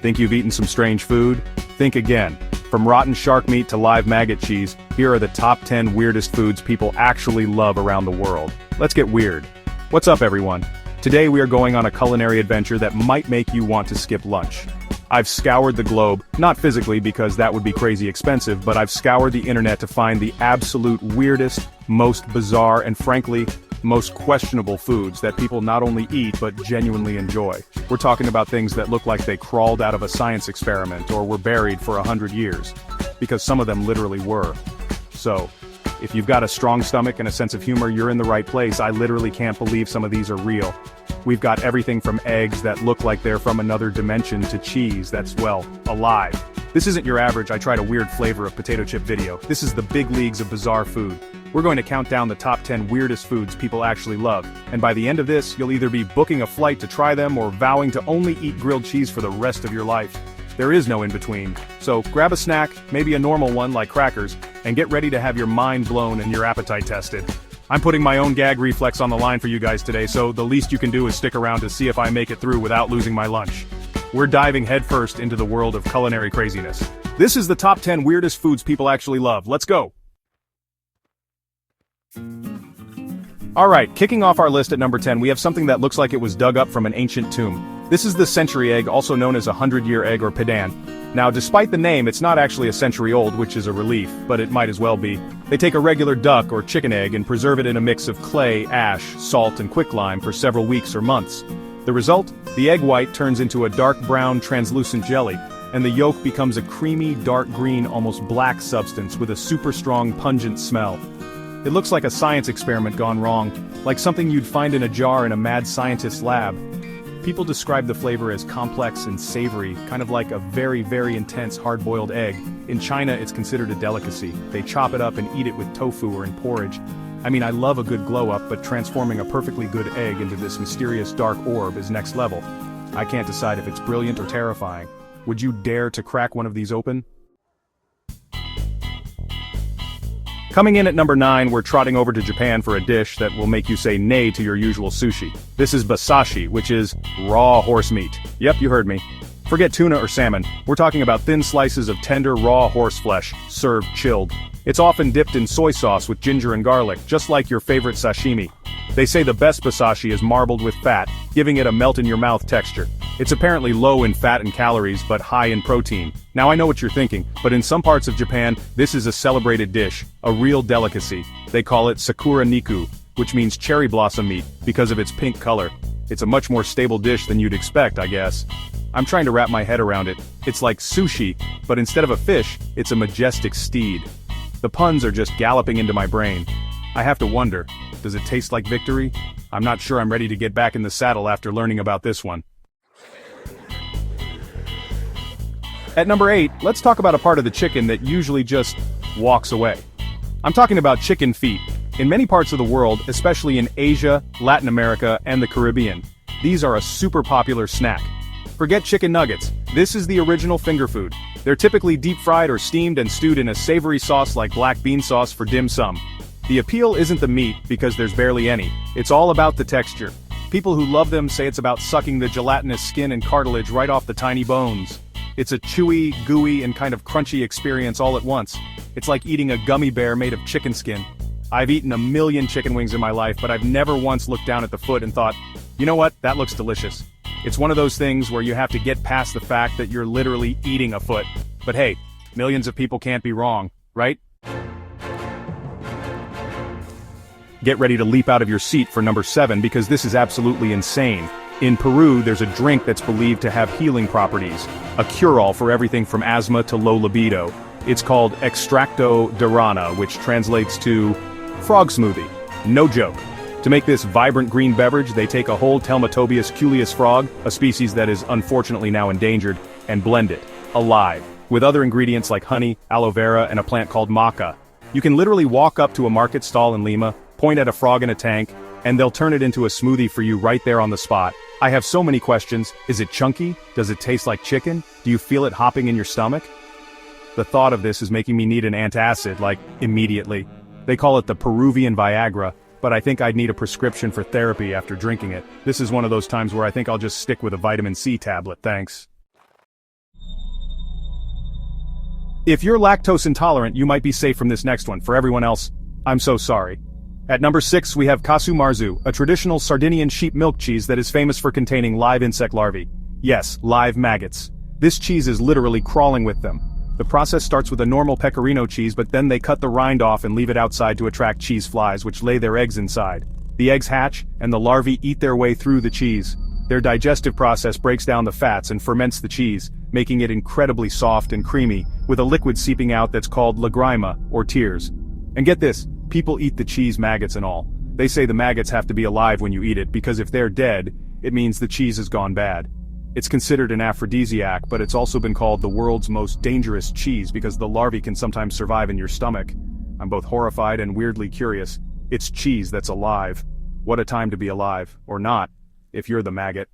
Think you've eaten some strange food? Think again. From rotten shark meat to live maggot cheese, here are the top 10 weirdest foods people actually love around the world. Let's get weird. What's up, everyone? Today we are going on a culinary adventure that might make you want to skip lunch. I've scoured the globe, not physically because that would be crazy expensive, but I've scoured the internet to find the absolute weirdest, most bizarre, and frankly, most questionable foods that people not only eat but genuinely enjoy. We're talking about things that look like they crawled out of a science experiment or were buried for 100 years. Because some of them literally were. So, if you've got a strong stomach and a sense of humor, you're in the right place. I literally can't believe some of these are real. We've got everything from eggs that look like they're from another dimension to cheese that's, well, alive. This isn't your average I tried a weird flavor of potato chip video. This is the big leagues of bizarre food. We're going to count down the top 10 weirdest foods people actually love, and by the end of this, you'll either be booking a flight to try them or vowing to only eat grilled cheese for the rest of your life. There is no in-between. So grab a snack, maybe a normal one like crackers, and get ready to have your mind blown and your appetite tested. I'm putting my own gag reflex on the line for you guys today, so the least you can do is stick around to see if I make it through without losing my lunch. We're diving headfirst into the world of culinary craziness. This is the top 10 weirdest foods people actually love. Let's go! Alright, kicking off our list at number 10, we have something that looks like it was dug up from an ancient tomb. This is the century egg, also known as a 100-year egg or pidan. Now, despite the name, it's not actually a century old, which is a relief, but it might as well be. They take a regular duck or chicken egg and preserve it in a mix of clay, ash, salt, and quicklime for several weeks or months. The result? The egg white turns into a dark brown, translucent jelly, and the yolk becomes a creamy, dark green, almost black substance with a super strong, pungent smell. It looks like a science experiment gone wrong, like something you'd find in a jar in a mad scientist's lab. People describe the flavor as complex and savory, kind of like a very, very intense hard-boiled egg. In China, it's considered a delicacy. They chop it up and eat it with tofu or in porridge. I mean, I love a good glow-up, but transforming a perfectly good egg into this mysterious dark orb is next level. I can't decide if it's brilliant or terrifying. Would you dare to crack one of these open? Coming in at number 9, we're trotting over to Japan for a dish that will make you say nay to your usual sushi. This is basashi, which is raw horse meat. Yep, you heard me. Forget tuna or salmon, we're talking about thin slices of tender raw horse flesh, served chilled. It's often dipped in soy sauce with ginger and garlic, just like your favorite sashimi. They say the best basashi is marbled with fat, giving it a melt-in-your-mouth texture. It's apparently low in fat and calories, but high in protein. Now I know what you're thinking, but in some parts of Japan, this is a celebrated dish, a real delicacy. They call it sakura niku, which means cherry blossom meat, because of its pink color. It's a much more stable dish than you'd expect, I guess. I'm trying to wrap my head around it. It's like sushi, but instead of a fish, it's a majestic steed. The puns are just galloping into my brain. I have to wonder, does it taste like victory? I'm not sure I'm ready to get back in the saddle after learning about this one. At number 8, let's talk about a part of the chicken that usually just walks away. I'm talking about chicken feet. In many parts of the world, especially in Asia, Latin America, and the Caribbean, these are a super popular snack. Forget chicken nuggets, this is the original finger food. They're typically deep-fried or steamed and stewed in a savory sauce like black bean sauce for dim sum. The appeal isn't the meat, because there's barely any. It's all about the texture. People who love them say it's about sucking the gelatinous skin and cartilage right off the tiny bones. It's a chewy, gooey, and kind of crunchy experience all at once. It's like eating a gummy bear made of chicken skin. I've eaten a million chicken wings in my life, but I've never once looked down at the foot and thought, you know what, that looks delicious. It's one of those things where you have to get past the fact that you're literally eating a foot. But hey, millions of people can't be wrong, right? Get ready to leap out of your seat for number 7 because this is absolutely insane. In Peru, there's a drink that's believed to have healing properties, a cure-all for everything from asthma to low libido. It's called extracto de rana, which translates to frog smoothie. No joke. To make this vibrant green beverage, they take a whole Telmatobius culeus frog, a species that is unfortunately now endangered, and blend it, alive, with other ingredients like honey, aloe vera, and a plant called maca. You can literally walk up to a market stall in Lima, point at a frog in a tank, and they'll turn it into a smoothie for you right there on the spot. I have so many questions. Is it chunky? Does it taste like chicken? Do you feel it hopping in your stomach? The thought of this is making me need an antacid, like, immediately. They call it the Peruvian Viagra, but I think I'd need a prescription for therapy after drinking it. This is one of those times where I think I'll just stick with a vitamin C tablet, thanks. If you're lactose intolerant, you might be safe from this next one. For everyone else, I'm so sorry. At number 6 we have casu marzu, a traditional Sardinian sheep milk cheese that is famous for containing live insect larvae. Yes, live maggots. This cheese is literally crawling with them. The process starts with a normal pecorino cheese, but then they cut the rind off and leave it outside to attract cheese flies, which lay their eggs inside. The eggs hatch, and the larvae eat their way through the cheese. Their digestive process breaks down the fats and ferments the cheese, making it incredibly soft and creamy, with a liquid seeping out that's called lagrima, or tears. And get this, people eat the cheese maggots and all. They say the maggots have to be alive when you eat it, because if they're dead, it means the cheese has gone bad. It's considered an aphrodisiac, but it's also been called the world's most dangerous cheese because the larvae can sometimes survive in your stomach. I'm both horrified and weirdly curious. It's cheese that's alive. What a time to be alive, or not, if you're the maggot.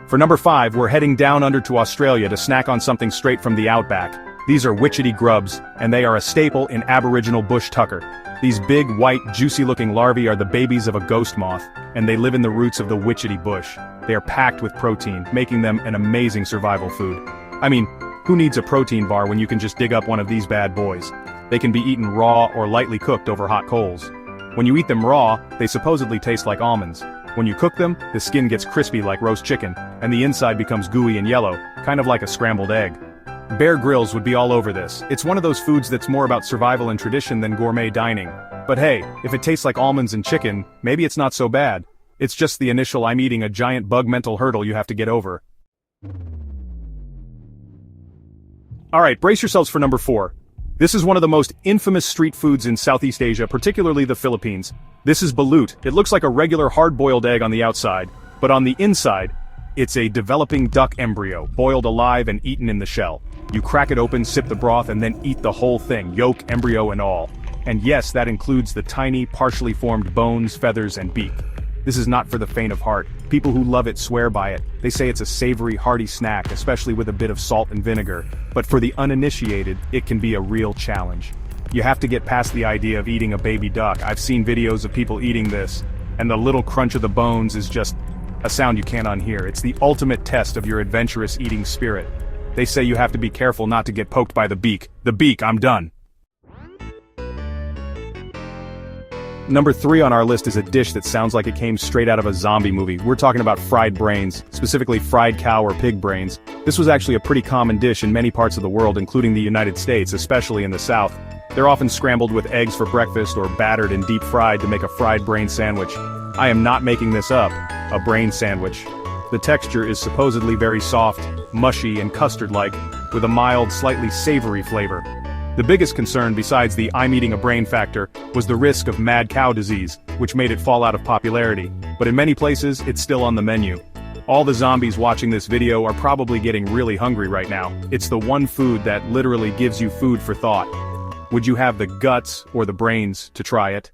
For number 5, we're heading down under to Australia to snack on something straight from the outback. These are witchetty grubs, and they are a staple in Aboriginal bush tucker. These big, white, juicy-looking larvae are the babies of a ghost moth, and they live in the roots of the witchetty bush. They are packed with protein, making them an amazing survival food. I mean, who needs a protein bar when you can just dig up one of these bad boys? They can be eaten raw or lightly cooked over hot coals. When you eat them raw, they supposedly taste like almonds. When you cook them, the skin gets crispy like roast chicken, and the inside becomes gooey and yellow, kind of like a scrambled egg. Bear Grylls would be all over this. It's one of those foods that's more about survival and tradition than gourmet dining. But hey, if it tastes like almonds and chicken, maybe it's not so bad. It's just the initial I'm eating a giant bug mental hurdle you have to get over. Alright, brace yourselves for number 4. This is one of the most infamous street foods in Southeast Asia, particularly the Philippines. This is balut. It looks like a regular hard-boiled egg on the outside, but on the inside, it's a developing duck embryo, boiled alive and eaten in the shell. You crack it open, sip the broth, and then eat the whole thing, yolk, embryo, and all. And yes, that includes the tiny, partially formed bones, feathers, and beak. This is not for the faint of heart. People who love it swear by it. They say it's a savory, hearty snack, especially with a bit of salt and vinegar. But for the uninitiated, it can be a real challenge. You have to get past the idea of eating a baby duck. I've seen videos of people eating this, and the little crunch of the bones is just a sound you can't unhear. It's the ultimate test of your adventurous eating spirit. They say you have to be careful not to get poked by the beak. The beak, I'm done. Number 3 on our list is a dish that sounds like it came straight out of a zombie movie. We're talking about fried brains, specifically fried cow or pig brains. This was actually a pretty common dish in many parts of the world, including the United States, especially in the South. They're often scrambled with eggs for breakfast or battered and deep fried to make a fried brain sandwich. I am not making this up, a brain sandwich. The texture is supposedly very soft, mushy, and custard-like, with a mild, slightly savory flavor. The biggest concern, besides the I'm eating a brain factor, was the risk of mad cow disease, which made it fall out of popularity. But in many places, it's still on the menu. All the zombies watching this video are probably getting really hungry right now. It's the one food that literally gives you food for thought. Would you have the guts or the brains to try it?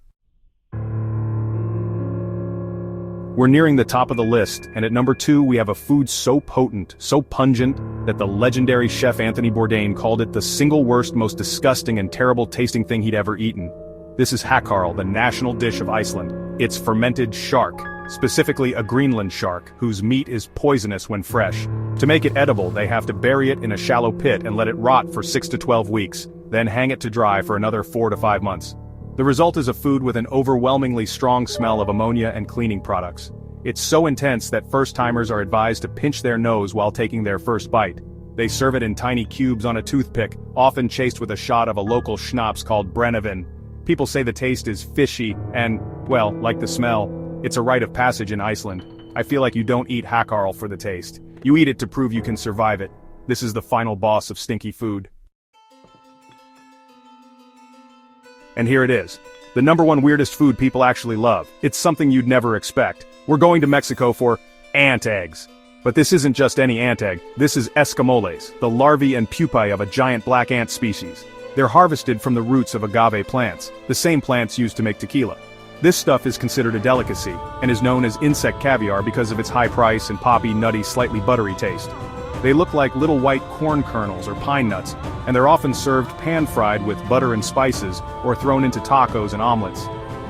We're nearing the top of the list, and at number 2 we have a food so potent, so pungent, that the legendary chef Anthony Bourdain called it the single worst, most disgusting and terrible tasting thing he'd ever eaten. This is hakkarl, the national dish of Iceland. It's fermented shark, specifically a Greenland shark, whose meat is poisonous when fresh. To make it edible, they have to bury it in a shallow pit and let it rot for 6 to 12 weeks, then hang it to dry for another 4 to 5 months. The result is a food with an overwhelmingly strong smell of ammonia and cleaning products. It's so intense that first-timers are advised to pinch their nose while taking their first bite. They serve it in tiny cubes on a toothpick, often chased with a shot of a local schnapps called Brennivin. People say the taste is fishy and, well, like the smell, it's a rite of passage in Iceland. I feel like you don't eat hakkarl for the taste. You eat it to prove you can survive it. This is the final boss of stinky food. And here it is. The number 1 weirdest food people actually love. It's something you'd never expect. We're going to Mexico for ant eggs. But this isn't just any ant egg. This is escamoles, the larvae and pupae of a giant black ant species. They're harvested from the roots of agave plants, the same plants used to make tequila. This stuff is considered a delicacy, and is known as insect caviar because of its high price and poppy, nutty, slightly buttery taste. They look like little white corn kernels or pine nuts, and they're often served pan-fried with butter and spices, or thrown into tacos and omelets.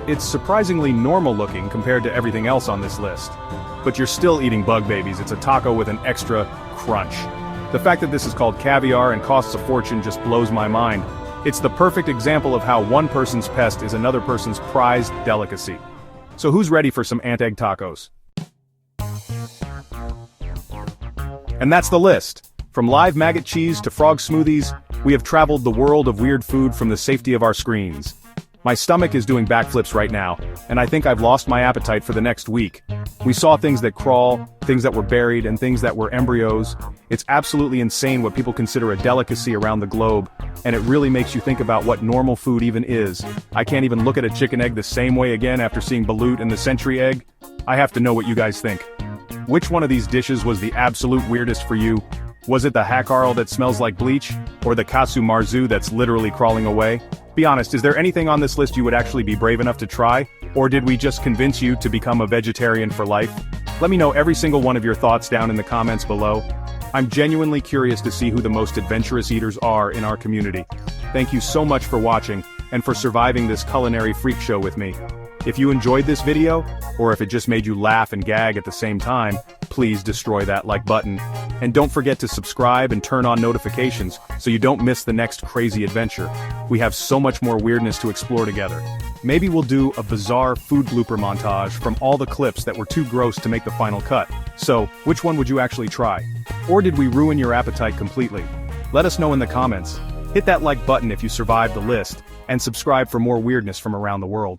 It's surprisingly normal looking compared to everything else on this list. But you're still eating bug babies. It's a taco with an extra crunch. The fact that this is called caviar and costs a fortune just blows my mind. It's the perfect example of how one person's pest is another person's prized delicacy. So who's ready for some ant egg tacos? And that's the list. From live maggot cheese to frog smoothies, we have traveled the world of weird food from the safety of our screens. My stomach is doing backflips right now, and I think I've lost my appetite for the next week. We saw things that crawl, things that were buried, and things that were embryos. It's absolutely insane what people consider a delicacy around the globe, and it really makes you think about what normal food even is. I can't even look at a chicken egg the same way again after seeing balut and the century egg. I have to know what you guys think. Which one of these dishes was the absolute weirdest for you? Was it the hackarl that smells like bleach? Or the katsu marzu that's literally crawling away? Be honest, is there anything on this list you would actually be brave enough to try? Or did we just convince you to become a vegetarian for life? Let me know every single one of your thoughts down in the comments below. I'm genuinely curious to see who the most adventurous eaters are in our community. Thank you so much for watching, and for surviving this culinary freak show with me. If you enjoyed this video, or if it just made you laugh and gag at the same time, please destroy that like button. And don't forget to subscribe and turn on notifications so you don't miss the next crazy adventure. We have so much more weirdness to explore together. Maybe we'll do a bizarre food blooper montage from all the clips that were too gross to make the final cut. So, which one would you actually try? Or did we ruin your appetite completely? Let us know in the comments. Hit that like button if you survived the list, and subscribe for more weirdness from around the world.